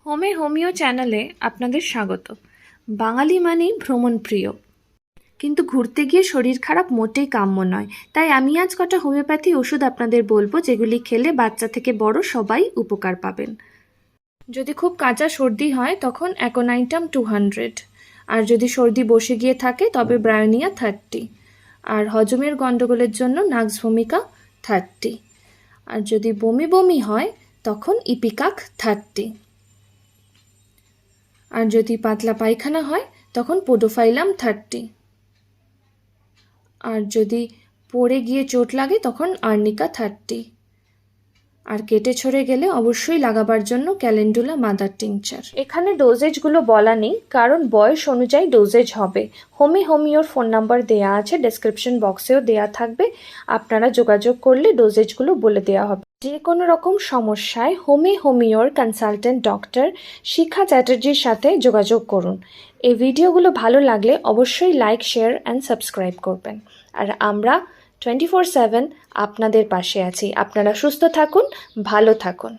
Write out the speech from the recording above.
Homeo চ্যানেলে আপনাদের স্বাগত। বাঙালি মানেই ভ্রমণ প্রিয়, কিন্তু ঘুরতে গিয়ে শরীর খারাপ মোটেই কাম্য নয়। তাই আমি আজ কটা হোমিওপ্যাথি ওষুধ আপনাদের বলবো, যেগুলি খেলে বাচ্চা থেকে বড় সবাই উপকার পাবেন। যদি খুব কাঁচা সর্দি হয় তখন অ্যাকোনাইটাম 200, আর যদি সর্দি বসে গিয়ে থাকে তবে ব্রায়োনিয়া 30, আর হজমের গণ্ডগোলের জন্য নাক্স ভূমিকা 30, আর যদি বমি বমি হয় তখন ইপিকাক 30, আর যদি পাতলা পায়খানা হয় তখন পোডোফাইলাম 30, আর যদি পড়ে গিয়ে চোট লাগে তখন আর্নিকা 30, আর কেটে ছড়ে গেলে অবশ্যই লাগাবার জন্য ক্যালেন্ডুলা মাদার টিংচার। এখানে ডোজেজগুলো বলা নেই, কারণ বয়স অনুযায়ী ডোজেজ হবে। হোমিওর ফোন নাম্বার দেয়া আছে, ডেসক্রিপশন বক্সেও দেয়া থাকবে। আপনারা যোগাযোগ করলে ডোজেজগুলো বলে দেওয়া হবে। যে কোনো রকম সমস্যায় হোমিওর কনসালটেন্ট ডক্টর শিখা চ্যাটার্জির সাথে যোগাযোগ করুন। এই ভিডিওগুলো ভালো লাগলে অবশ্যই লাইক, শেয়ার অ্যান্ড সাবস্ক্রাইব করবেন। আর আমরা 24/7 আপনাদের পাশে আছি। আপনারা সুস্থ থাকুন, ভালো থাকুন।